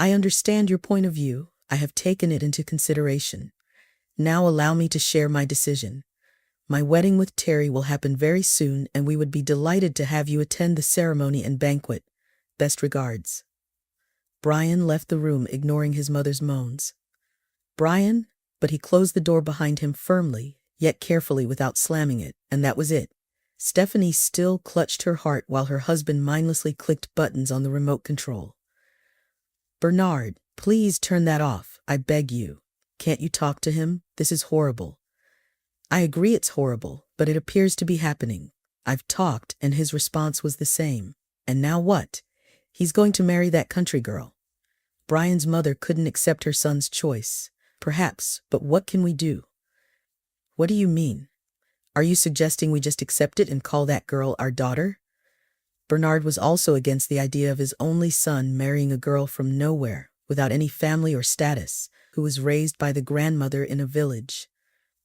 I understand your point of view. I have taken it into consideration. Now allow me to share my decision. My wedding with Terry will happen very soon, and we would be delighted to have you attend the ceremony and banquet. Best regards." Brian left the room, ignoring his mother's moans. Brian, but he closed the door behind him firmly, yet carefully without slamming it, and that was it. Stephanie still clutched her heart while her husband mindlessly clicked buttons on the remote control. "Bernard, please turn that off, I beg you. Can't you talk to him? This is horrible." "I agree it's horrible, but it appears to be happening. I've talked, and his response was the same. And now what? He's going to marry that country girl." Brian's mother couldn't accept her son's choice. "Perhaps, but what can we do?" "What do you mean? Are you suggesting we just accept it and call that girl our daughter?" Bernard was also against the idea of his only son marrying a girl from nowhere, without any family or status, who was raised by the grandmother in a village.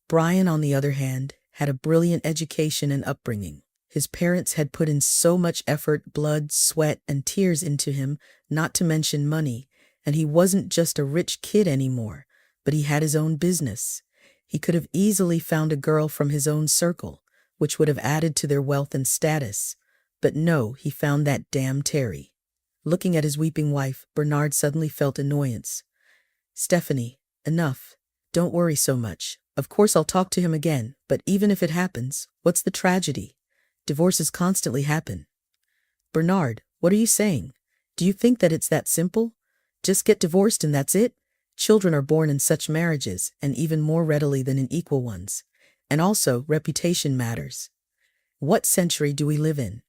Brian, on the other hand, had a brilliant education and upbringing. His parents had put in so much effort, blood, sweat, and tears into him, not to mention money, and he wasn't just a rich kid anymore, but he had his own business. He could have easily found a girl from his own circle, which would have added to their wealth and status. But no, he found that damn Terry. Looking at his weeping wife, Bernard suddenly felt annoyance. "Stephanie, enough. Don't worry so much. Of course I'll talk to him again, but even if it happens, what's the tragedy? Divorces constantly happen." "Bernard, what are you saying? Do you think that it's that simple? Just get divorced and that's it? Children are born in such marriages, and even more readily than in equal ones. And also, reputation matters. What century do we live in?"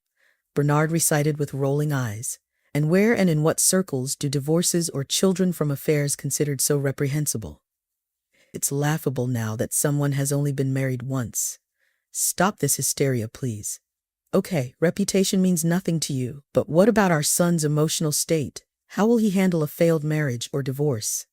Bernard recited with rolling eyes. "And where and in what circles do divorces or children from affairs considered so reprehensible? It's laughable now that someone has only been married once. Stop this hysteria, please. Okay, reputation means nothing to you, but what about our son's emotional state? How will he handle a failed marriage or divorce?"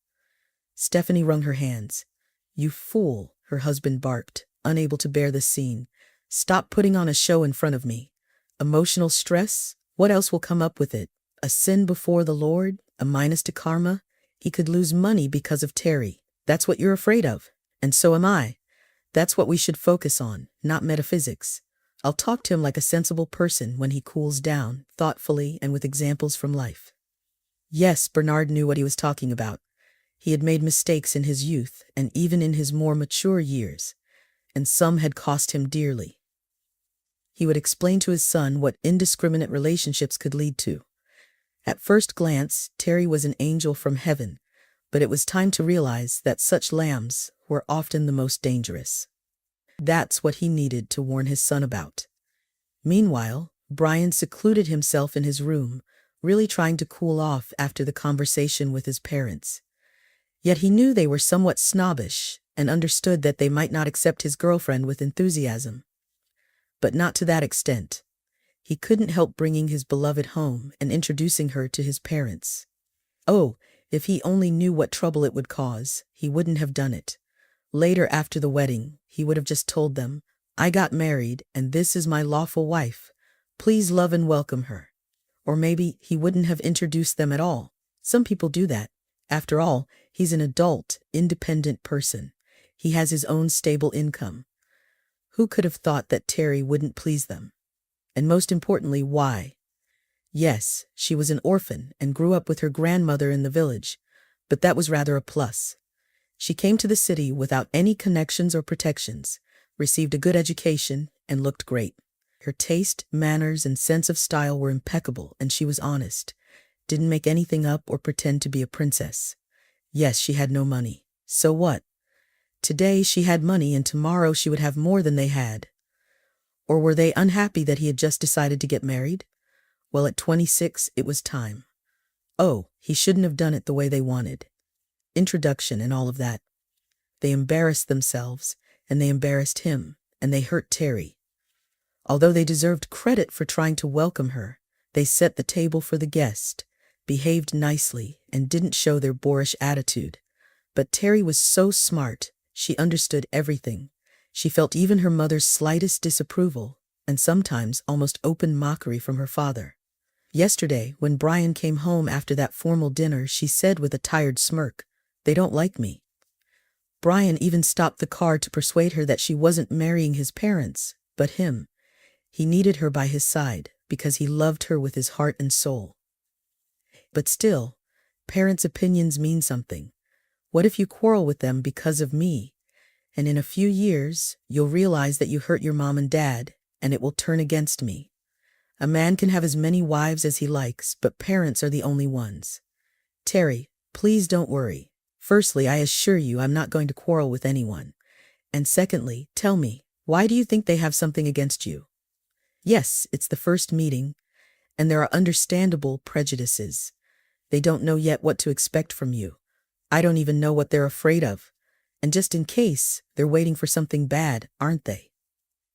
Stephanie wrung her hands. "You fool," her husband barked, unable to bear the scene. "Stop putting on a show in front of me. Emotional stress? What else will come up with it? A sin before the Lord? A minus to karma? He could lose money because of Terry. That's what you're afraid of. And so am I. That's what we should focus on, not metaphysics. I'll talk to him like a sensible person when he cools down, thoughtfully and with examples from life." Yes, Bernard knew what he was talking about. He had made mistakes in his youth and even in his more mature years, and some had cost him dearly. He would explain to his son what indiscriminate relationships could lead to. At first glance, Terry was an angel from heaven, but it was time to realize that such lambs were often the most dangerous. That's what he needed to warn his son about. Meanwhile, Brian secluded himself in his room, really trying to cool off after the conversation with his parents. Yet he knew they were somewhat snobbish and understood that they might not accept his girlfriend with enthusiasm. But not to that extent. He couldn't help bringing his beloved home and introducing her to his parents. Oh, if he only knew what trouble it would cause, he wouldn't have done it. Later, after the wedding, he would have just told them, "I got married, and this is my lawful wife. Please love and welcome her." Or maybe he wouldn't have introduced them at all. Some people do that. After all, he's an adult, independent person. He has his own stable income. Who could have thought that Terry wouldn't please them? And most importantly, why? Yes, she was an orphan and grew up with her grandmother in the village, but that was rather a plus. She came to the city without any connections or protections, received a good education, and looked great. Her taste, manners, and sense of style were impeccable, and she was honest, didn't make anything up or pretend to be a princess. Yes, she had no money. So what? Today she had money, and tomorrow she would have more than they had. Or were they unhappy that he had just decided to get married? Well, at 26, it was time. Oh, he shouldn't have done it the way they wanted. Introduction and all of that. They embarrassed themselves, and they embarrassed him, and they hurt Terry. Although they deserved credit for trying to welcome her, they set the table for the guest, behaved nicely, and didn't show their boorish attitude. But Terry was so smart, she understood everything. She felt even her mother's slightest disapproval, and sometimes almost open mockery from her father. Yesterday, when Brian came home after that formal dinner, she said with a tired smirk, "They don't like me." Brian even stopped the car to persuade her that she wasn't marrying his parents, but him. He needed her by his side because he loved her with his heart and soul. But still, parents' opinions mean something. What if you quarrel with them because of me? And in a few years, you'll realize that you hurt your mom and dad, and it will turn against me. A man can have as many wives as he likes, but parents are the only ones. Terry, please don't worry. Firstly, I assure you I'm not going to quarrel with anyone. And secondly, tell me, why do you think they have something against you? Yes, it's the first meeting, and there are understandable prejudices. They don't know yet what to expect from you. I don't even know what they're afraid of. And just in case, they're waiting for something bad, aren't they?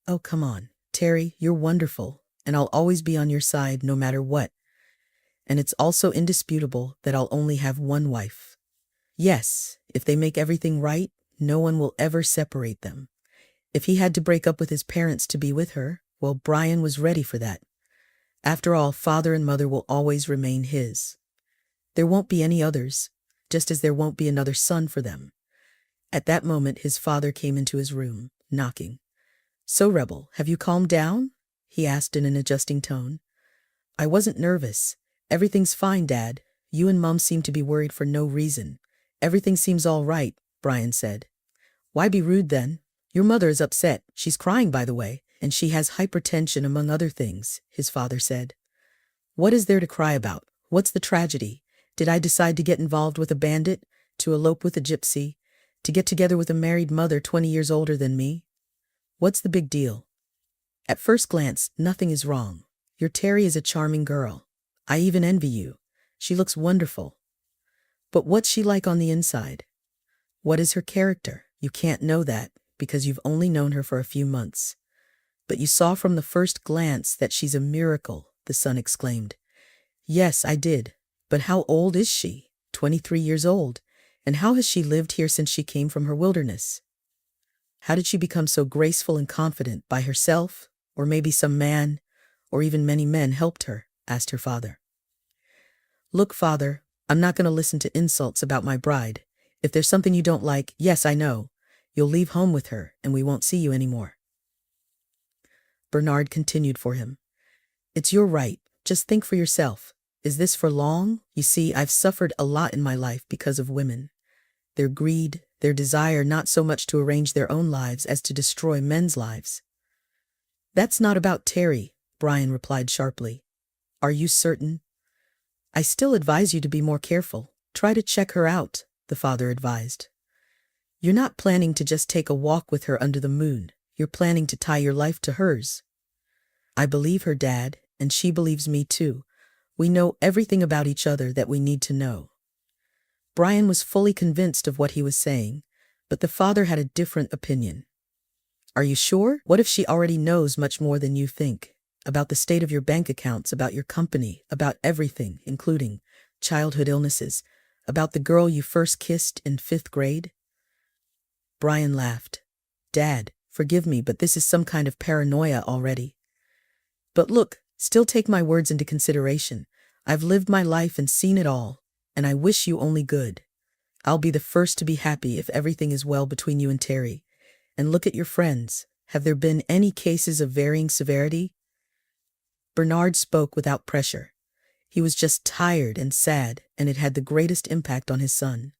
Oh, come on. Terry, you're wonderful, and I'll always be on your side no matter what. And it's also indisputable that I'll only have one wife. Yes, if they make everything right, no one will ever separate them. If he had to break up with his parents to be with her, well, Brian was ready for that. After all, father and mother will always remain his. There won't be any others, just as there won't be another son for them. At that moment, his father came into his room, knocking. "So, Rebel, have you calmed down?" he asked in an adjusting tone. "I wasn't nervous. Everything's fine, Dad. You and Mom seem to be worried for no reason. Everything seems all right," Brian said. "Why be rude then? Your mother is upset. She's crying, by the way, and she has hypertension among other things," his father said. "What is there to cry about? What's the tragedy? Did I decide to get involved with a bandit? To elope with a gypsy? To get together with a married mother 20 years older than me? What's the big deal? At first glance, nothing is wrong. Your Terry is a charming girl. I even envy you. She looks wonderful. But what's she like on the inside? What is her character? You can't know that because you've only known her for a few months. But you saw from the first glance that she's a miracle," the son exclaimed. "Yes, I did. But how old is she? 23 years old. And how has she lived here since she came from her wilderness? How did she become so graceful and confident? By herself? Or maybe some man, or even many men helped her?" asked her father. "Look, father, I'm not going to listen to insults about my bride. If there's something you don't like, yes, I know. You'll leave home with her, and we won't see you anymore." Bernard continued for him. "It's your right. Just think for yourself. Is this for long? You see, I've suffered a lot in my life because of women. Their greed, their desire not so much to arrange their own lives as to destroy men's lives." "That's not about Terry," Brian replied sharply. "Are you certain?" "I still advise you to be more careful. Try to check her out," the father advised. "You're not planning to just take a walk with her under the moon. You're planning to tie your life to hers." "I believe her, Dad, and she believes me too. We know everything about each other that we need to know." Brian was fully convinced of what he was saying, but the father had a different opinion. "Are you sure? What if she already knows much more than you think? About the state of your bank accounts, about your company, about everything, including childhood illnesses, about the girl you first kissed in 5th grade? Brian laughed. "Dad, forgive me, but this is some kind of paranoia already. But look, still take my words into consideration. I've lived my life and seen it all, and I wish you only good. I'll be the first to be happy if everything is well between you and Terry. And look at your friends. Have there been any cases of varying severity?" Bernard spoke without pressure. He was just tired and sad, and it had the greatest impact on his son.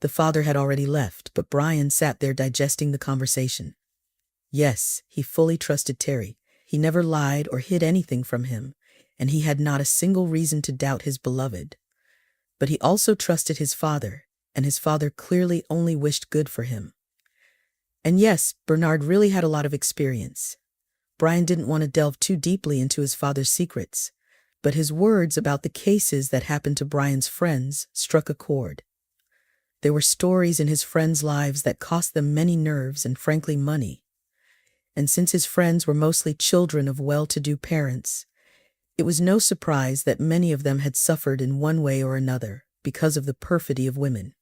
The father had already left, but Brian sat there digesting the conversation. Yes, he fully trusted Terry. He never lied or hid anything from him, and he had not a single reason to doubt his beloved. But he also trusted his father, and his father clearly only wished good for him. And yes, Bernard really had a lot of experience. Brian didn't want to delve too deeply into his father's secrets, but his words about the cases that happened to Brian's friends struck a chord. There were stories in his friends' lives that cost them many nerves and frankly money. And since his friends were mostly children of well-to-do parents, it was no surprise that many of them had suffered in one way or another because of the perfidy of women.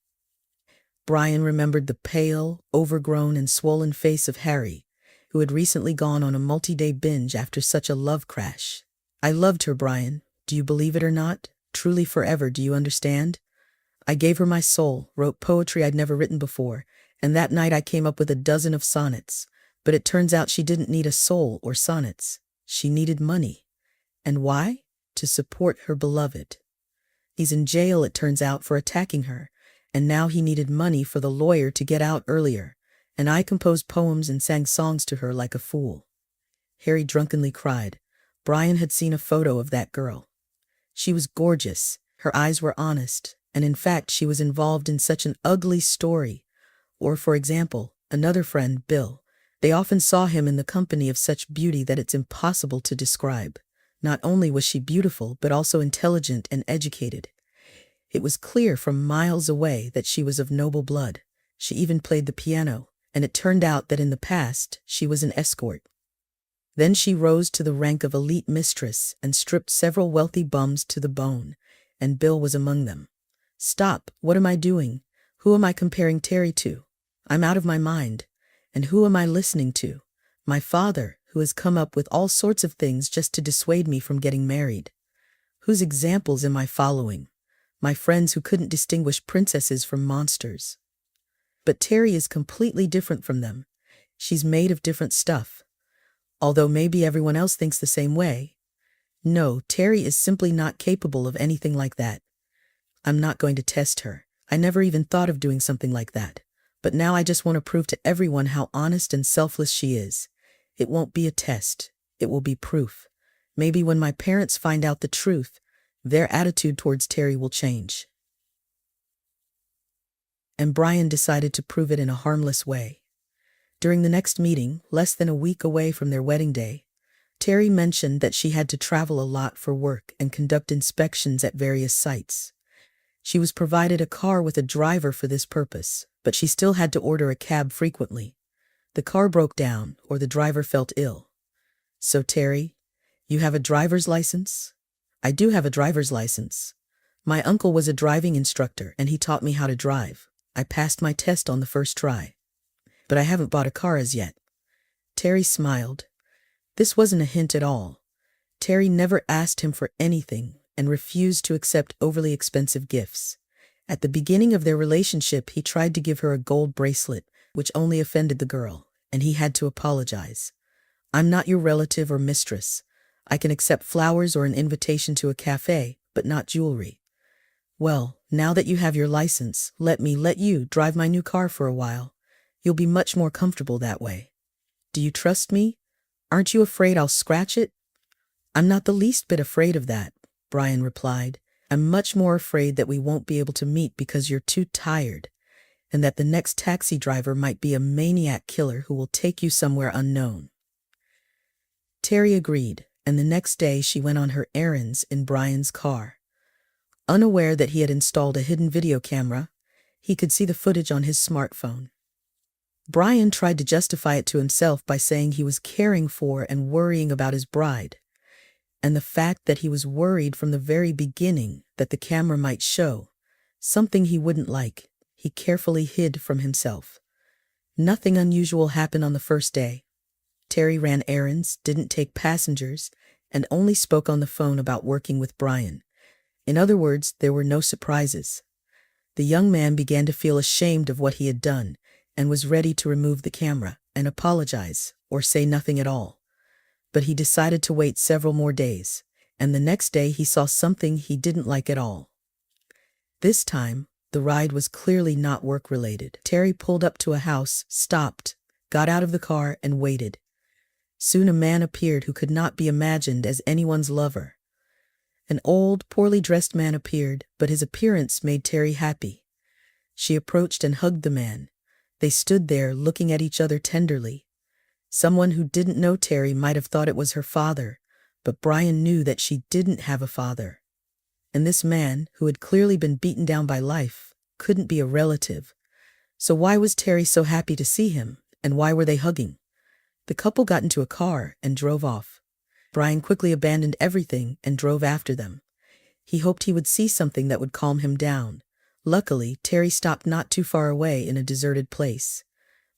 Brian remembered the pale, overgrown, and swollen face of Harry, who had recently gone on a multi-day binge after such a love crash. "I loved her, Brian, Do you believe it or not? Truly forever, do you understand? I gave her my soul, wrote poetry I'd never written before, and that night I came up with a dozen of sonnets. But it turns out she didn't need a soul or sonnets. She needed money. And why? To support her beloved. He's in jail, it turns out, for attacking her, and now he needed money for the lawyer to get out earlier, and I composed poems and sang songs to her like a fool. Harry drunkenly cried. Brian had seen a photo of that girl. She was gorgeous, her eyes were honest, and in fact she was involved in such an ugly story. Or, for example, another friend, Bill. They often saw him in the company of such beauty that it's impossible to describe. Not only was she beautiful, but also intelligent and educated. It was clear from miles away that she was of noble blood. She even played the piano, and it turned out that in the past she was an escort. Then she rose to the rank of elite mistress and stripped several wealthy bums to the bone, and Bill was among them. Stop, what am I doing? Who am I comparing Terry to? I'm out of my mind. And who am I listening to? My father, who has come up with all sorts of things just to dissuade me from getting married. Whose examples am I following? My friends who couldn't distinguish princesses from monsters. But Terry is completely different from them. She's made of different stuff. Although maybe everyone else thinks the same way. No, Terry is simply not capable of anything like that. I'm not going to test her. I never even thought of doing something like that. But now I just want to prove to everyone how honest and selfless she is. It won't be a test. It will be proof. Maybe when my parents find out the truth, their attitude towards Terry will change. And Brian decided to prove it in a harmless way. During the next meeting, less than a week away from their wedding day, Terry mentioned that she had to travel a lot for work and conduct inspections at various sites. She was provided a car with a driver for this purpose, but she still had to order a cab frequently. The car broke down, or the driver felt ill. So Terry, you have a driver's license? I do have a driver's license. My uncle was a driving instructor and he taught me how to drive. I passed my test on the first try. But I haven't bought a car as yet. Terry smiled. This wasn't a hint at all. Terry never asked him for anything and refused to accept overly expensive gifts. At the beginning of their relationship, he tried to give her a gold bracelet, which only offended the girl, and he had to apologize. I'm not your relative or mistress. I can accept flowers or an invitation to a cafe, but not jewelry. Well, now that you have your license, let me let you drive my new car for a while. You'll be much more comfortable that way. Do you trust me? Aren't you afraid I'll scratch it? I'm not the least bit afraid of that, Brian replied. I'm much more afraid that we won't be able to meet because you're too tired, and that the next taxi driver might be a maniac killer who will take you somewhere unknown. Terry agreed, and the next day she went on her errands in Brian's car. Unaware that he had installed a hidden video camera, he could see the footage on his smartphone. Brian tried to justify it to himself by saying he was caring for and worrying about his bride, and the fact that he was worried from the very beginning that the camera might show something he wouldn't like, he carefully hid from himself. Nothing unusual happened on the first day. Terry ran errands, didn't take passengers, and only spoke on the phone about working with Brian. In other words, there were no surprises. The young man began to feel ashamed of what he had done, and was ready to remove the camera and apologize, or say nothing at all. But he decided to wait several more days, and the next day he saw something he didn't like at all. This time, the ride was clearly not work-related. Terry pulled up to a house, stopped, got out of the car, and waited. Soon a man appeared who could not be imagined as anyone's lover. An old, poorly dressed man appeared, but his appearance made Terry happy. She approached and hugged the man. They stood there looking at each other tenderly. Someone who didn't know Terry might have thought it was her father, but Brian knew that she didn't have a father. And this man, who had clearly been beaten down by life, couldn't be a relative. So why was Terry so happy to see him, and why were they hugging? The couple got into a car and drove off. Brian quickly abandoned everything and drove after them. He hoped he would see something that would calm him down. Luckily, Terry stopped not too far away in a deserted place.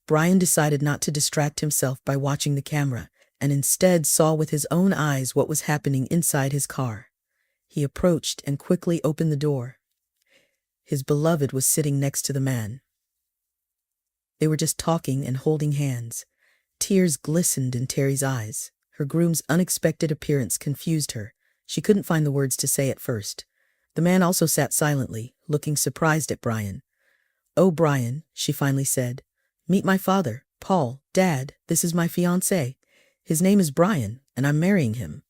Brian decided not to distract himself by watching the camera, and instead saw with his own eyes what was happening inside his car. He approached and quickly opened the door. His beloved was sitting next to the man. They were just talking and holding hands. Tears glistened in Terry's eyes. Her groom's unexpected appearance confused her. She couldn't find the words to say at first. The man also sat silently, looking surprised at Brian. "Oh, Brian," she finally said. "Meet my father, Paul. Dad, this is my fiancé. His name is Brian, and I'm marrying him.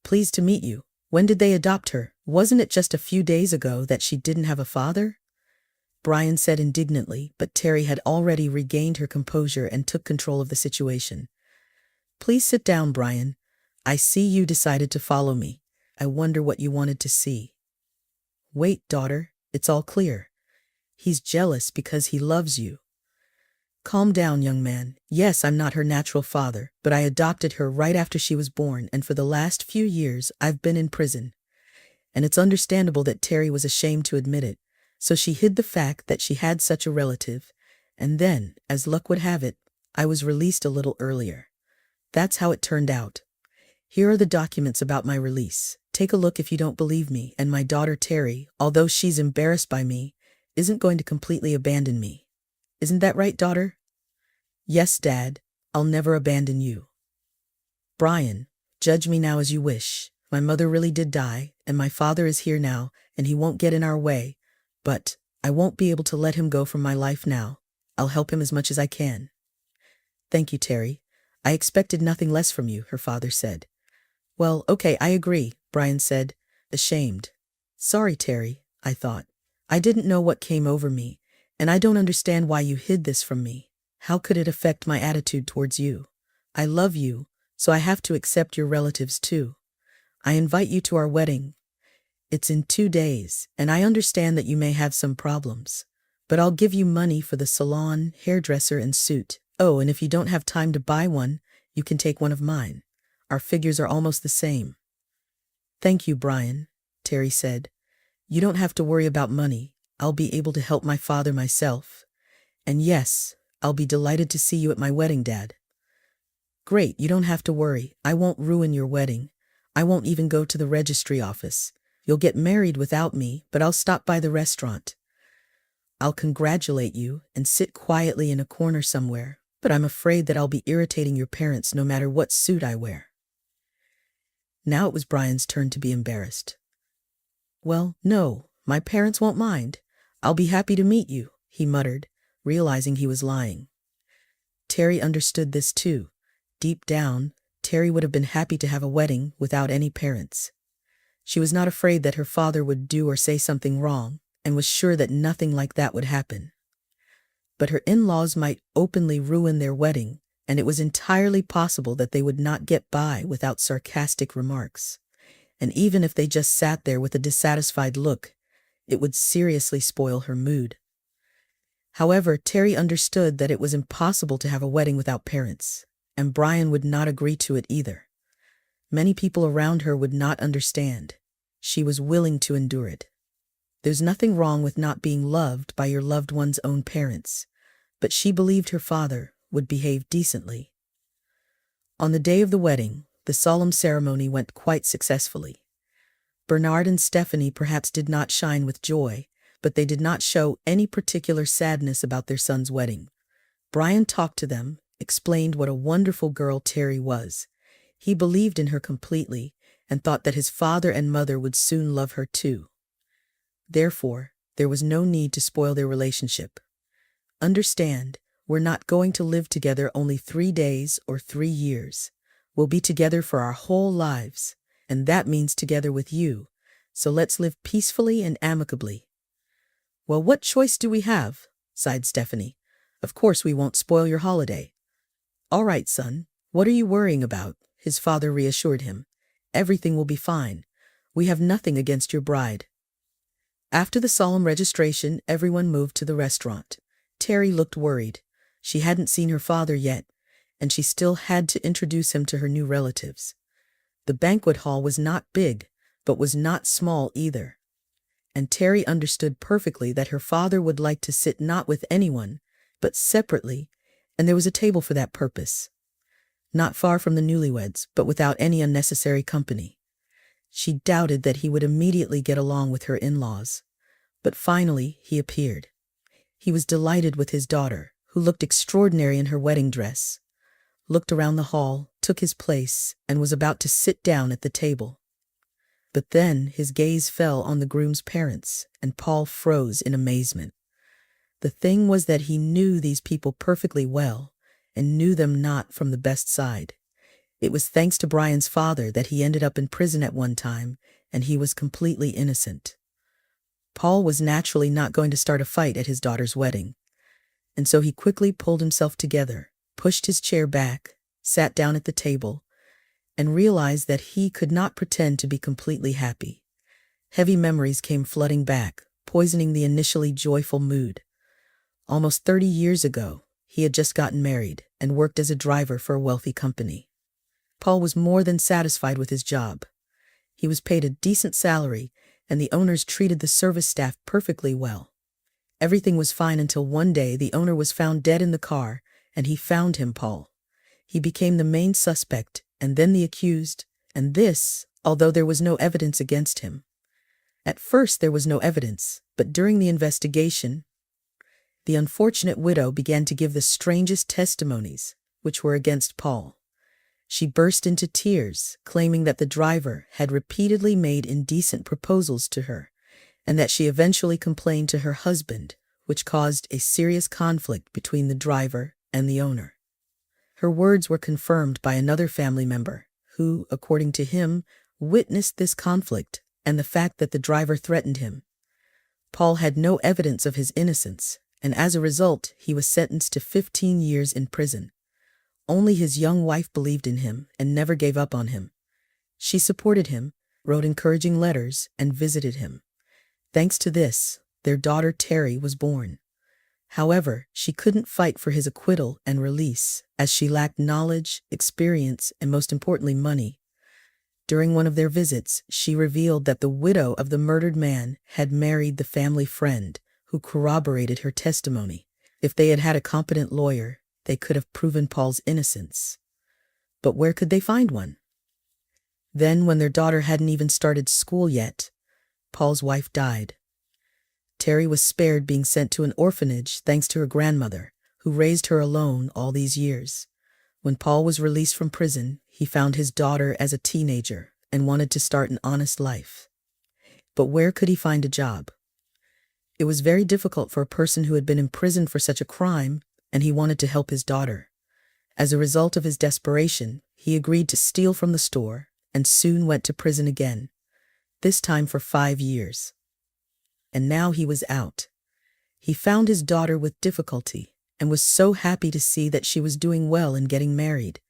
Pleased to meet you. When did they adopt her? Wasn't it just a few days ago that she didn't have a father?" Brian said indignantly, but Terry had already regained her composure and took control of the situation. "Please sit down, Brian. I see you decided to follow me. I wonder what you wanted to see." "Wait, daughter, it's all clear. He's jealous because he loves you." "Calm down, young man. Yes, I'm not her natural father, but I adopted her right after she was born, and for the last few years I've been in prison." And it's understandable that Terry was ashamed to admit it, so she hid the fact that she had such a relative. And then, as luck would have it, I was released a little earlier. That's how it turned out. Here are the documents about my release. Take a look if you don't believe me, and my daughter Terry, although she's embarrassed by me, isn't going to completely abandon me. Isn't that right, daughter? "Yes, Dad. I'll never abandon you." "Brian, judge me now as you wish. My mother really did die, and my father is here now, and he won't get in our way. But I won't be able to let him go from my life now. I'll help him as much as I can." "Thank you, Terry. I expected nothing less from you," her father said. "Well, okay, I agree," Brian said, ashamed. "Sorry, Terry," I thought. "I didn't know what came over me, and I don't understand why you hid this from me. How could it affect my attitude towards you? I love you, so I have to accept your relatives too. I invite you to our wedding. It's in 2 days, and I understand that you may have some problems. But I'll give you money for the salon, hairdresser, and suit. Oh, and if you don't have time to buy one, you can take one of mine. Our figures are almost the same." "Thank you, Brian," Terry said. "You don't have to worry about money. I'll be able to help my father myself. And yes, I'll be delighted to see you at my wedding, Dad." "Great, you don't have to worry. I won't ruin your wedding. I won't even go to the registry office. You'll get married without me, but I'll stop by the restaurant. I'll congratulate you and sit quietly in a corner somewhere, but I'm afraid that I'll be irritating your parents no matter what suit I wear." Now it was Brian's turn to be embarrassed. "Well, no, my parents won't mind. I'll be happy to meet you," he muttered, realizing he was lying. Terry understood this too. Deep down, Terry would have been happy to have a wedding without any parents. She was not afraid that her father would do or say something wrong, and was sure that nothing like that would happen. But her in-laws might openly ruin their wedding, and it was entirely possible that they would not get by without sarcastic remarks. And even if they just sat there with a dissatisfied look, it would seriously spoil her mood. However, Terry understood that it was impossible to have a wedding without parents, and Brian would not agree to it either. Many people around her would not understand. She was willing to endure it. There's nothing wrong with not being loved by your loved one's own parents, but she believed her father would behave decently. On the day of the wedding, the solemn ceremony went quite successfully. Bernard and Stephanie perhaps did not shine with joy, but they did not show any particular sadness about their son's wedding. Brian talked to them, explained what a wonderful girl Terry was. He believed in her completely and thought that his father and mother would soon love her too. Therefore, there was no need to spoil their relationship. Understand, we're not going to live together only 3 days or 3 years. We'll be together for our whole lives, and that means together with you, so let's live peacefully and amicably." "Well, what choice do we have?" sighed Stephanie. "Of course we won't spoil your holiday." "All right, son, what are you worrying about?" his father reassured him. "Everything will be fine. We have nothing against your bride." After the solemn registration, everyone moved to the restaurant. Terry looked worried. She hadn't seen her father yet, and she still had to introduce him to her new relatives. The banquet hall was not big, but was not small either. And Terry understood perfectly that her father would like to sit not with anyone, but separately, and there was a table for that purpose. Not far from the newlyweds, but without any unnecessary company. She doubted that he would immediately get along with her in-laws. But finally, he appeared. He was delighted with his daughter, who looked extraordinary in her wedding dress, looked around the hall, took his place, and was about to sit down at the table. But then his gaze fell on the groom's parents, and Paul froze in amazement. The thing was that he knew these people perfectly well, and knew them not from the best side. It was thanks to Brian's father that he ended up in prison at one time, and he was completely innocent. Paul was naturally not going to start a fight at his daughter's wedding, and so he quickly pulled himself together, pushed his chair back, sat down at the table, and realized that he could not pretend to be completely happy. Heavy memories came flooding back, poisoning the initially joyful mood. Almost 30 years ago, he had just gotten married and worked as a driver for a wealthy company. Paul was more than satisfied with his job. He was paid a decent salary, and the owners treated the service staff perfectly well. Everything was fine until one day the owner was found dead in the car, and he found him, Paul. He became the main suspect, and then the accused, and this, although there was no evidence against him. At first there was no evidence, but during the investigation, the unfortunate widow began to give the strangest testimonies, which were against Paul. She burst into tears, claiming that the driver had repeatedly made indecent proposals to her, and that she eventually complained to her husband, which caused a serious conflict between the driver and the owner. Her words were confirmed by another family member, who, according to him, witnessed this conflict and the fact that the driver threatened him. Paul had no evidence of his innocence, and as a result, he was sentenced to 15 years in prison. Only his young wife believed in him and never gave up on him. She supported him, wrote encouraging letters, and visited him. Thanks to this, their daughter Terry was born. However, she couldn't fight for his acquittal and release, as she lacked knowledge, experience, and most importantly, money. During one of their visits, she revealed that the widow of the murdered man had married the family friend, who corroborated her testimony. If they had had a competent lawyer, they could have proven Paul's innocence. But where could they find one? Then, when their daughter hadn't even started school yet, Paul's wife died. Terry was spared being sent to an orphanage thanks to her grandmother, who raised her alone all these years. When Paul was released from prison, he found his daughter as a teenager and wanted to start an honest life. But where could he find a job? It was very difficult for a person who had been imprisoned for such a crime, and he wanted to help his daughter. As a result of his desperation, he agreed to steal from the store and soon went to prison again, this time for 5 years. And now he was out. He found his daughter with difficulty and was so happy to see that she was doing well and getting married.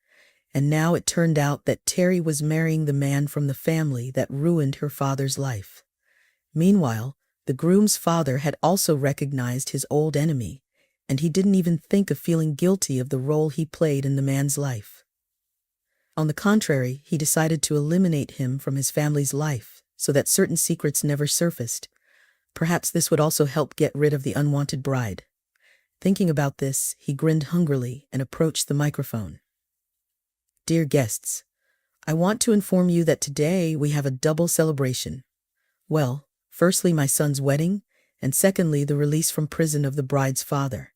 And now it turned out that Terry was marrying the man from the family that ruined her father's life. Meanwhile, the groom's father had also recognized his old enemy, and he didn't even think of feeling guilty of the role he played in the man's life. On the contrary, he decided to eliminate him from his family's life so that certain secrets never surfaced. Perhaps this would also help get rid of the unwanted bride. Thinking about this, he grinned hungrily and approached the microphone. Dear guests, I want to inform you that today we have a double celebration. Well, firstly, my son's wedding, and secondly, the release from prison of the bride's father.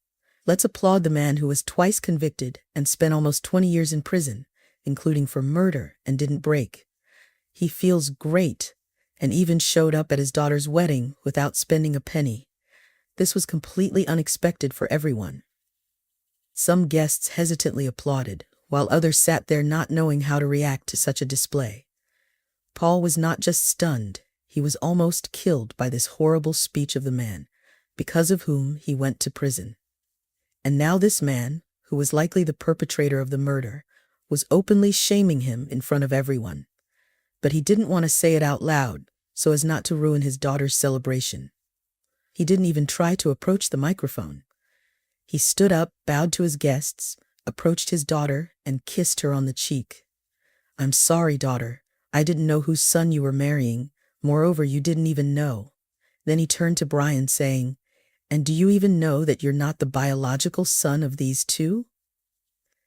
Let's applaud the man who was twice convicted and spent almost 20 years in prison, including for murder, and didn't break. He feels great, and even showed up at his daughter's wedding without spending a penny. This was completely unexpected for everyone. Some guests hesitantly applauded, while others sat there not knowing how to react to such a display. Paul was not just stunned, he was almost killed by this horrible speech of the man, because of whom he went to prison. And now this man, who was likely the perpetrator of the murder, was openly shaming him in front of everyone. But he didn't want to say it out loud, so as not to ruin his daughter's celebration. He didn't even try to approach the microphone. He stood up, bowed to his guests, approached his daughter, and kissed her on the cheek. I'm sorry, daughter. I didn't know whose son you were marrying. Moreover, you didn't even know. Then he turned to Brian, saying, And do you even know that you're not the biological son of these two?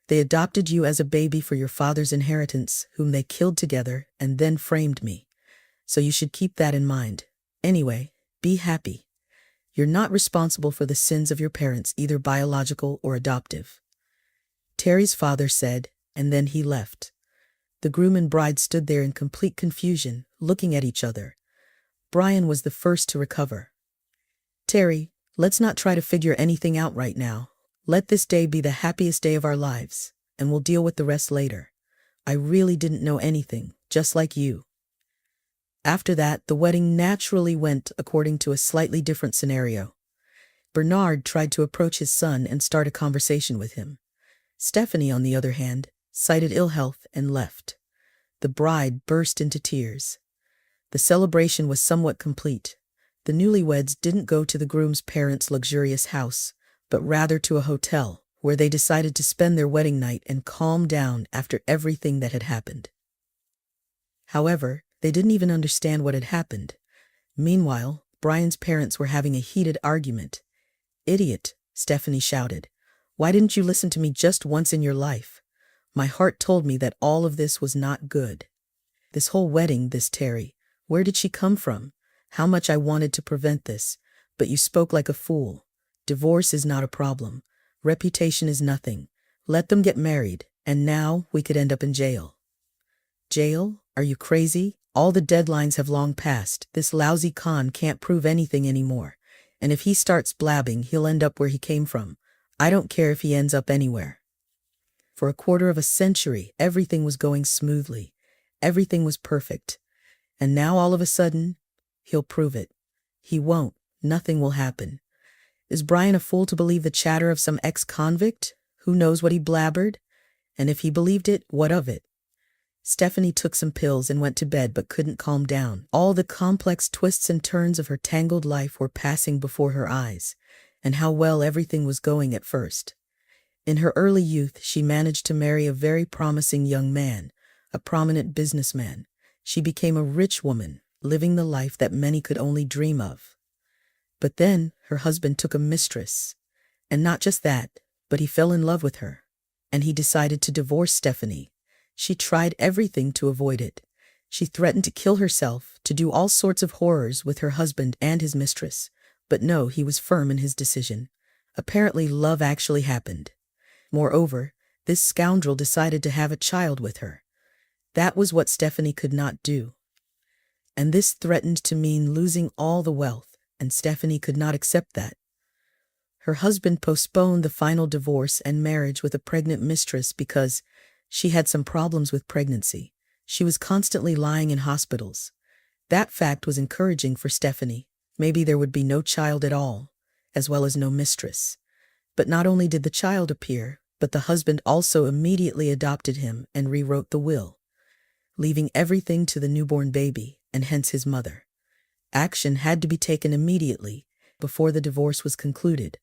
They adopted you as a baby for your father's inheritance, whom they killed together, and then framed me. So you should keep that in mind. Anyway, be happy. You're not responsible for the sins of your parents, either biological or adoptive. Terry's father said, and then he left. The groom and bride stood there in complete confusion, looking at each other. Brian was the first to recover. Terry, let's not try to figure anything out right now. Let this day be the happiest day of our lives, and we'll deal with the rest later. I really didn't know anything, just like you. After that, the wedding naturally went according to a slightly different scenario. Bernard tried to approach his son and start a conversation with him. Stephanie, on the other hand, cited ill health and left. The bride burst into tears. The celebration was somewhat complete. The newlyweds didn't go to the groom's parents' luxurious house, but rather to a hotel, where they decided to spend their wedding night and calm down after everything that had happened. However, they didn't even understand what had happened. Meanwhile, Brian's parents were having a heated argument. "Idiot," Stephanie shouted. "Why didn't you listen to me just once in your life? My heart told me that all of this was not good. This whole wedding, this Terry, where did she come from? How much I wanted to prevent this, but you spoke like a fool. Divorce is not a problem. Reputation is nothing. Let them get married, and now we could end up in jail." "Jail? Are you crazy? All the deadlines have long passed. This lousy Khan can't prove anything anymore. And if he starts blabbing, he'll end up where he came from. I don't care if he ends up anywhere." For a quarter of a century, everything was going smoothly. Everything was perfect. And now all of a sudden, he'll prove it. He won't. Nothing will happen. Is Brian a fool to believe the chatter of some ex-convict? Who knows what he blabbered? And if he believed it, what of it? Stephanie took some pills and went to bed but couldn't calm down. All the complex twists and turns of her tangled life were passing before her eyes, and how well everything was going at first. In her early youth, she managed to marry a very promising young man, a prominent businessman. She became a rich woman, living the life that many could only dream of. But then, her husband took a mistress. And not just that, but he fell in love with her. And he decided to divorce Stephanie. She tried everything to avoid it. She threatened to kill herself, to do all sorts of horrors with her husband and his mistress. But no, he was firm in his decision. Apparently, love actually happened. Moreover, this scoundrel decided to have a child with her. That was what Stephanie could not do. And this threatened to mean losing all the wealth, and Stephanie could not accept that. Her husband postponed the final divorce and marriage with a pregnant mistress because she had some problems with pregnancy. She was constantly lying in hospitals. That fact was encouraging for Stephanie. Maybe there would be no child at all, as well as no mistress. But not only did the child appear, but the husband also immediately adopted him and rewrote the will, leaving everything to the newborn baby, and hence his mother. Action had to be taken immediately, before the divorce was concluded.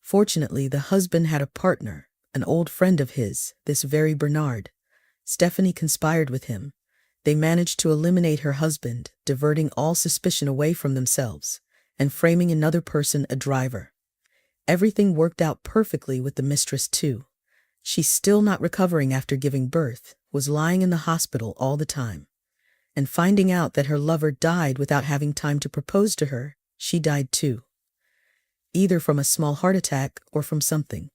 Fortunately, the husband had a partner, an old friend of his, this very Bernard. Stephanie conspired with him. They managed to eliminate her husband, diverting all suspicion away from themselves, and framing another person a driver. Everything worked out perfectly with the mistress too. She's still not recovering after giving birth, was lying in the hospital all the time. And finding out that her lover died without having time to propose to her, she died too. Either from a small heart attack or from something.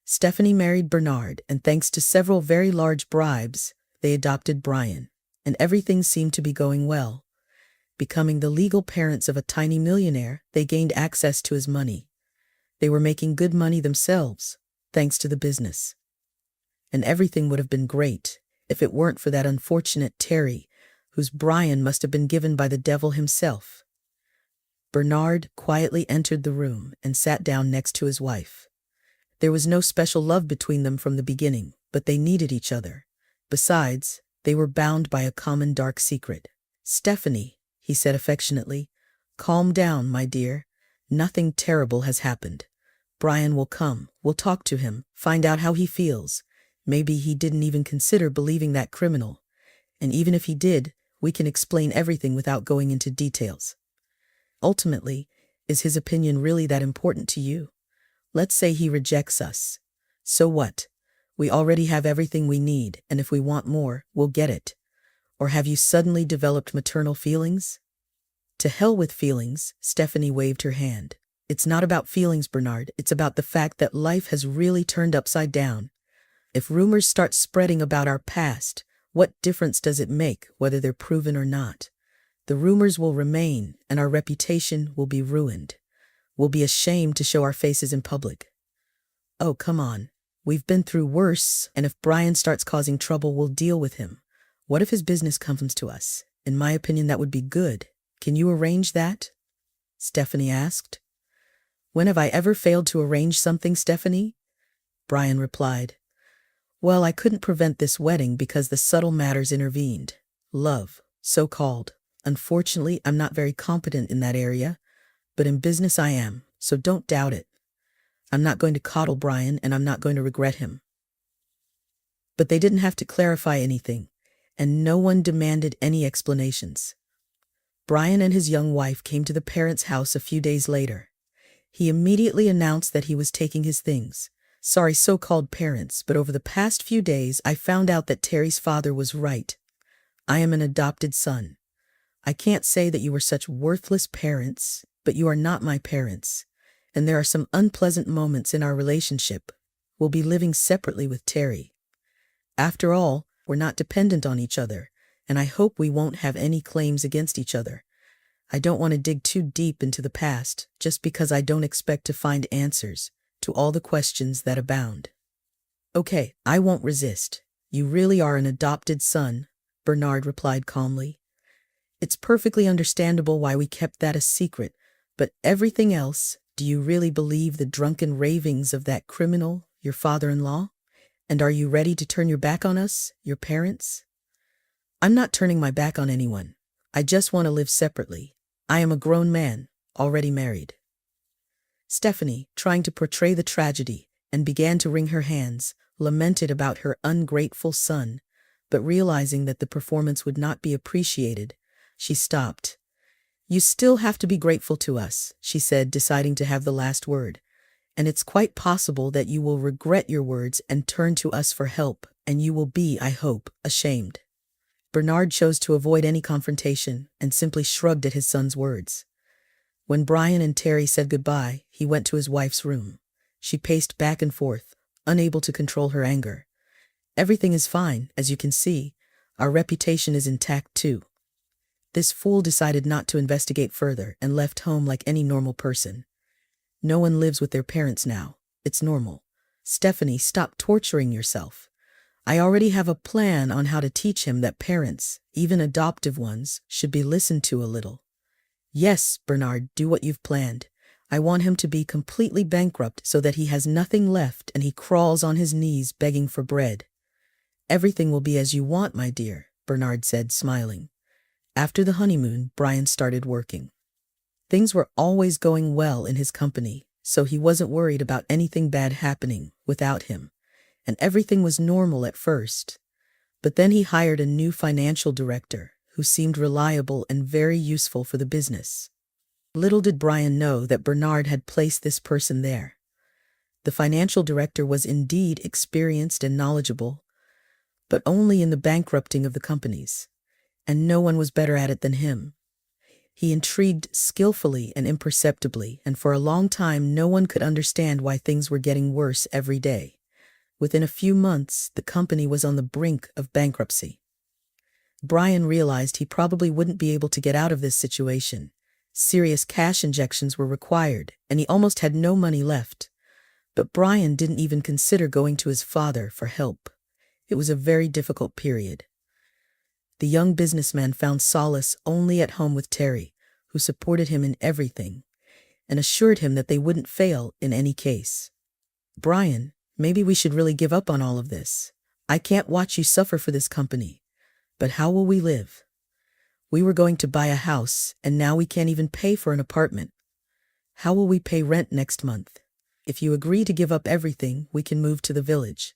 Stephanie married Bernard, and thanks to several very large bribes, they adopted Brian, and everything seemed to be going well. Becoming the legal parents of a tiny millionaire, they gained access to his money. They were making good money themselves, thanks to the business. And everything would have been great if it weren't for that unfortunate Terry, whose Brian must have been given by the devil himself. Bernard quietly entered the room and sat down next to his wife. There was no special love between them from the beginning, but they needed each other. Besides, they were bound by a common dark secret. "Stephanie," he said affectionately, "calm down, my dear. Nothing terrible has happened. Brian will come. We'll talk to him, find out how he feels. Maybe he didn't even consider believing that criminal. And even if he did, we can explain everything without going into details. Ultimately, is his opinion really that important to you? Let's say he rejects us. So what? We already have everything we need, and if we want more, we'll get it. Or have you suddenly developed maternal feelings? To hell with feelings, Stephanie waved her hand. It's not about feelings, Bernard. It's about the fact that life has really turned upside down. If rumors start spreading about our past, what difference does it make whether they're proven or not? The rumors will remain, and our reputation will be ruined. We'll be ashamed to show our faces in public. Oh, come on. We've been through worse, and if Brian starts causing trouble, we'll deal with him. What if his business comes to us? In my opinion, that would be good. Can you arrange that? Stephanie asked. When have I ever failed to arrange something, Stephanie? Brian replied. Well, I couldn't prevent this wedding because the subtle matters intervened. Love, so-called. Unfortunately, I'm not very competent in that area, but in business I am, so don't doubt it. I'm not going to coddle Brian, and I'm not going to regret him. But they didn't have to clarify anything, and no one demanded any explanations. Brian and his young wife came to the parents' house a few days later. He immediately announced that he was taking his things. Sorry, so-called parents, but over the past few days I found out that Terry's father was right. I am an adopted son. I can't say that you were such worthless parents, but you are not my parents. And there are some unpleasant moments in our relationship. We'll be living separately with Terry. After all, we're not dependent on each other, and I hope we won't have any claims against each other. I don't want to dig too deep into the past, just because I don't expect to find answers to all the questions that abound. Okay, I won't resist. You really are an adopted son, Bernard replied calmly. It's perfectly understandable why we kept that a secret, but everything else, do you really believe the drunken ravings of that criminal, your father-in-law? And are you ready to turn your back on us, your parents? I'm not turning my back on anyone. I just want to live separately. I am a grown man, already married. Stephanie, trying to portray the tragedy, and began to wring her hands, lamented about her ungrateful son, but realizing that the performance would not be appreciated, she stopped. You still have to be grateful to us, she said, deciding to have the last word. And it's quite possible that you will regret your words and turn to us for help, and you will be, I hope, ashamed. Bernard chose to avoid any confrontation and simply shrugged at his son's words. When Brian and Terry said goodbye, he went to his wife's room. She paced back and forth, unable to control her anger. Everything is fine, as you can see. Our reputation is intact too. This fool decided not to investigate further and left home like any normal person. No one lives with their parents now. It's normal. Stephanie, stop torturing yourself. I already have a plan on how to teach him that parents, even adoptive ones, should be listened to a little. Yes, Bernard, do what you've planned. I want him to be completely bankrupt so that he has nothing left and he crawls on his knees begging for bread. Everything will be as you want, my dear, Bernard said, smiling. After the honeymoon, Brian started working. Things were always going well in his company, so he wasn't worried about anything bad happening without him, and everything was normal at first. But then he hired a new financial director who seemed reliable and very useful for the business. Little did Brian know that Bernard had placed this person there. The financial director was indeed experienced and knowledgeable, but only in the bankrupting of the companies, and no one was better at it than him. He intrigued skillfully and imperceptibly, and for a long time no one could understand why things were getting worse every day. Within a few months, the company was on the brink of bankruptcy. Brian realized he probably wouldn't be able to get out of this situation. Serious cash injections were required, and he almost had no money left. But Brian didn't even consider going to his father for help. It was a very difficult period. The young businessman found solace only at home with Terry, who supported him in everything, and assured him that they wouldn't fail in any case. Brian, maybe we should really give up on all of this. I can't watch you suffer for this company. But how will we live? We were going to buy a house, and now we can't even pay for an apartment. How will we pay rent next month? If you agree to give up everything, we can move to the village.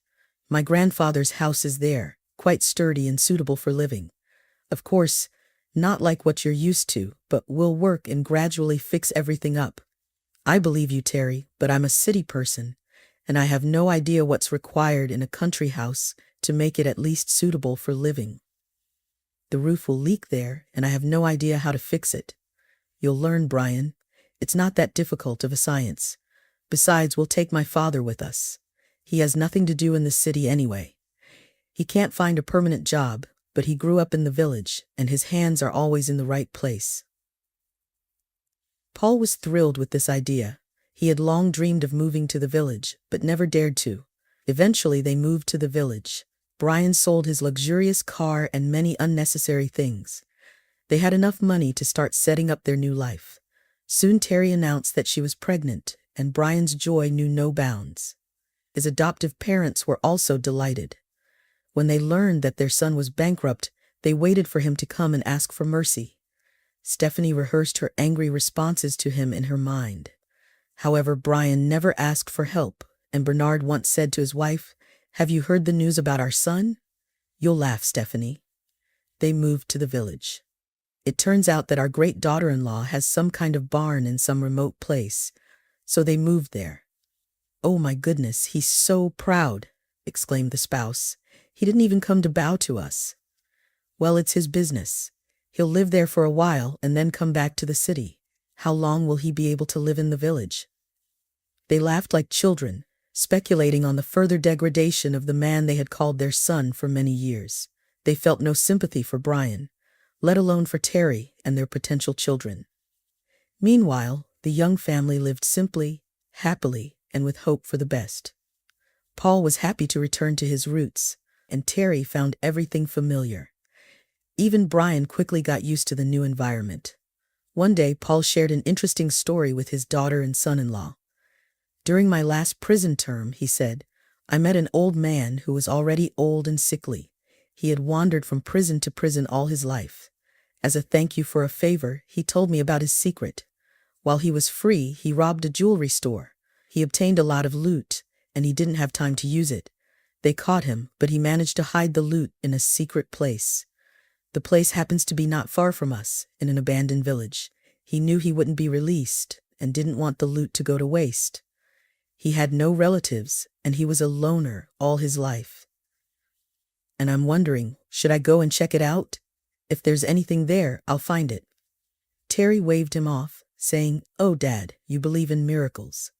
My grandfather's house is there, quite sturdy and suitable for living. Of course, not like what you're used to, but we'll work and gradually fix everything up. I believe you, Terry, but I'm a city person, and I have no idea what's required in a country house to make it at least suitable for living. The roof will leak there, and I have no idea how to fix it. You'll learn, Brian. It's not that difficult of a science. Besides, we'll take my father with us. He has nothing to do in the city anyway. He can't find a permanent job, but he grew up in the village, and his hands are always in the right place. Paul was thrilled with this idea. He had long dreamed of moving to the village, but never dared to. Eventually they moved to the village. Brian sold his luxurious car and many unnecessary things. They had enough money to start setting up their new life. Soon Terry announced that she was pregnant, and Brian's joy knew no bounds. His adoptive parents were also delighted. When they learned that their son was bankrupt, they waited for him to come and ask for mercy. Stephanie rehearsed her angry responses to him in her mind. However, Brian never asked for help, and Bernard once said to his wife, "Have you heard the news about our son?" "You'll laugh, Stephanie." They moved to the village. It turns out that our great daughter-in-law has some kind of barn in some remote place, so they moved there. "Oh my goodness, he's so proud," exclaimed the spouse. "He didn't even come to bow to us." "Well, it's his business. He'll live there for a while and then come back to the city. How long will he be able to live in the village?" They laughed like children, speculating on the further degradation of the man they had called their son for many years. They felt no sympathy for Brian, let alone for Terry and their potential children. Meanwhile, the young family lived simply, happily, and with hope for the best. Paul was happy to return to his roots, and Terry found everything familiar. Even Brian quickly got used to the new environment. One day, Paul shared an interesting story with his daughter and son-in-law. "During my last prison term," he said, "I met an old man who was already old and sickly. He had wandered from prison to prison all his life. As a thank you for a favor, he told me about his secret. While he was free, he robbed a jewelry store. He obtained a lot of loot, and he didn't have time to use it. They caught him, but he managed to hide the loot in a secret place. The place happens to be not far from us, in an abandoned village. He knew he wouldn't be released, and didn't want the loot to go to waste. He had no relatives, and he was a loner all his life. And I'm wondering, should I go and check it out? If there's anything there, I'll find it." Terry waved him off, saying, "Oh, Dad, you believe in miracles."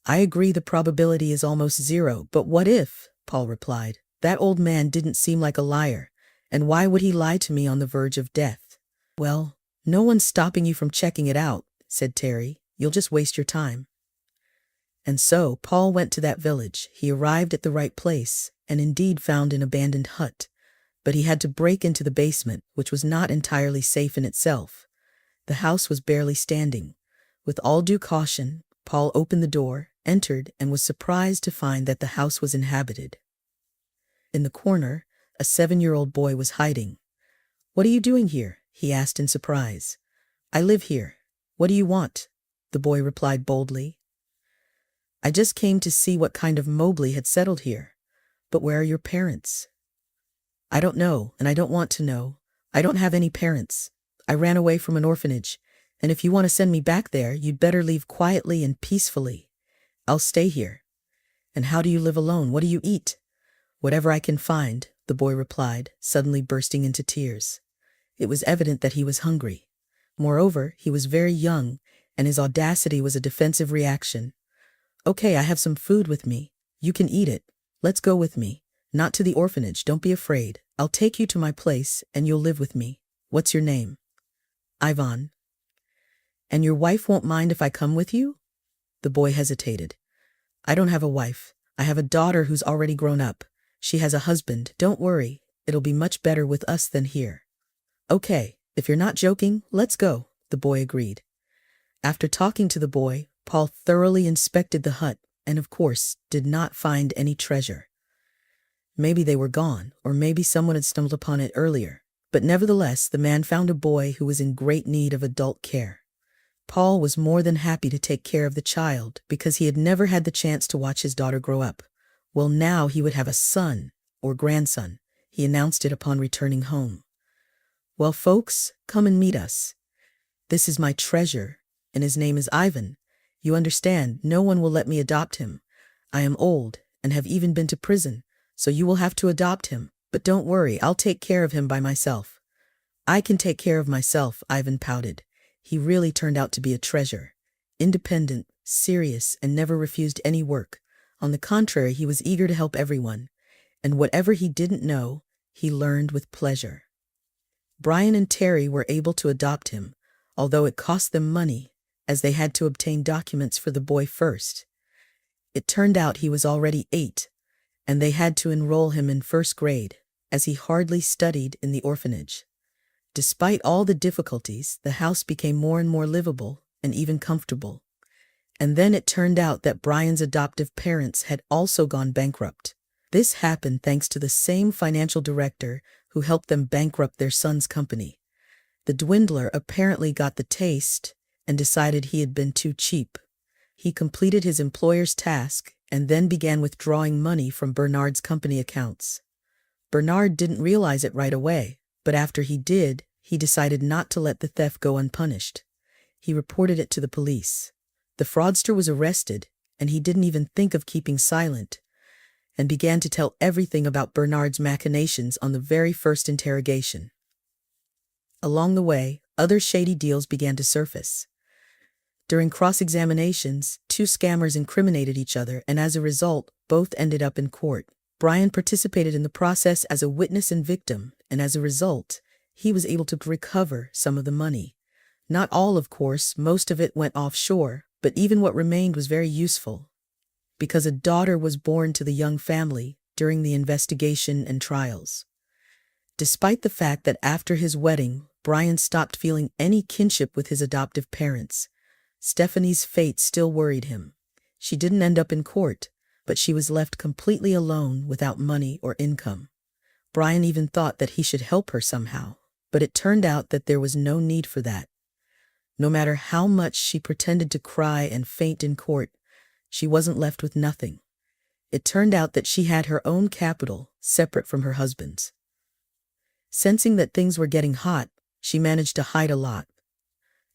"I agree the probability is almost zero, but what if?" Paul replied. "That old man didn't seem like a liar, and why would he lie to me on the verge of death?" "Well, no one's stopping you from checking it out," said Terry. "You'll just waste your time." And so Paul went to that village. He arrived at the right place, and indeed found an abandoned hut. But he had to break into the basement, which was not entirely safe in itself. The house was barely standing. With all due caution, Paul opened the door, entered, and was surprised to find that the house was inhabited. In the corner, a 7-year-old boy was hiding. "What are you doing here?" he asked in surprise. "I live here. What do you want?" the boy replied boldly. "I just came to see what kind of Mobley had settled here. But where are your parents?" "I don't know, and I don't want to know. I don't have any parents. I ran away from an orphanage, and if you want to send me back there, you'd better leave quietly and peacefully. I'll stay here." "And how do you live alone? What do you eat?" "Whatever I can find," the boy replied, suddenly bursting into tears. It was evident that he was hungry. Moreover, he was very young, and his audacity was a defensive reaction. "Okay, I have some food with me. You can eat it. Let's go with me. Not to the orphanage, don't be afraid. I'll take you to my place, and you'll live with me. What's your name?" "Ivan." "And your wife won't mind if I come with you?" The boy hesitated. "I don't have a wife. I have a daughter who's already grown up. She has a husband. Don't worry. It'll be much better with us than here." "Okay, if you're not joking, let's go," the boy agreed. After talking to the boy, Paul thoroughly inspected the hut and, of course, did not find any treasure. Maybe they were gone, or maybe someone had stumbled upon it earlier. But nevertheless, the man found a boy who was in great need of adult care. Paul was more than happy to take care of the child because he had never had the chance to watch his daughter grow up. Well, now he would have a son, or grandson. He announced it upon returning home. "Well, folks, come and meet us. This is my treasure, and his name is Ivan. You understand, no one will let me adopt him. I am old, and have even been to prison, so you will have to adopt him. But don't worry, I'll take care of him by myself." I can take care of myself, Ivan pouted. He really turned out to be a treasure. Independent, serious, and never refused any work. On the contrary, he was eager to help everyone. And whatever he didn't know, he learned with pleasure. Brian and Terry were able to adopt him, although it cost them money, as they had to obtain documents for the boy first. It turned out he was already 8, and they had to enroll him in first grade, as he hardly studied in the orphanage. Despite all the difficulties, the house became more and more livable and even comfortable. And then it turned out that Brian's adoptive parents had also gone bankrupt. This happened thanks to the same financial director who helped them bankrupt their son's company. The dwindler apparently got the taste and decided he had been too cheap. He completed his employer's task and then began withdrawing money from Bernard's company accounts. Bernard didn't realize it right away, but after he did, he decided not to let the theft go unpunished. He reported it to the police. The fraudster was arrested, and he didn't even think of keeping silent, and began to tell everything about Bernard's machinations on the very first interrogation. Along the way, other shady deals began to surface. During cross-examinations, 2 scammers incriminated each other, and as a result, both ended up in court. Brian participated in the process as a witness and victim, and as a result, he was able to recover some of the money. Not all, of course, most of it went offshore, but even what remained was very useful, because a daughter was born to the young family during the investigation and trials. Despite the fact that after his wedding, Brian stopped feeling any kinship with his adoptive parents, Stephanie's fate still worried him. She didn't end up in court, but she was left completely alone without money or income. Brian even thought that he should help her somehow, but it turned out that there was no need for that. No matter how much she pretended to cry and faint in court, she wasn't left with nothing. It turned out that she had her own capital, separate from her husband's. Sensing that things were getting hot, she managed to hide a lot.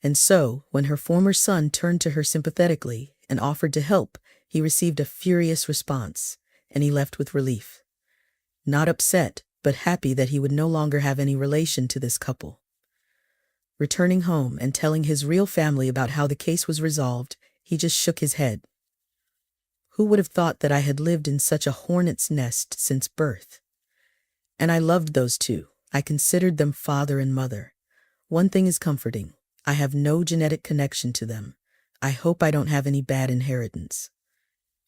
And so, when her former son turned to her sympathetically and offered to help, he received a furious response, and he left with relief. Not upset, but happy that he would no longer have any relation to this couple. Returning home and telling his real family about how the case was resolved, he just shook his head. Who would have thought that I had lived in such a hornet's nest since birth? And I loved those 2. I considered them father and mother. One thing is comforting. I have no genetic connection to them. I hope I don't have any bad inheritance.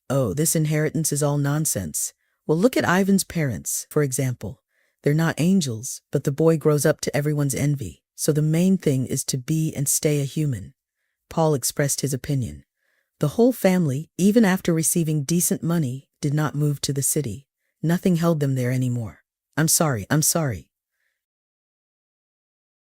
Oh, this inheritance is all nonsense. Well, look at Ivan's parents, for example. They're not angels, but the boy grows up to everyone's envy. So the main thing is to be and stay a human. Paul expressed his opinion. The whole family, even after receiving decent money, did not move to the city. Nothing held them there anymore. I'm sorry.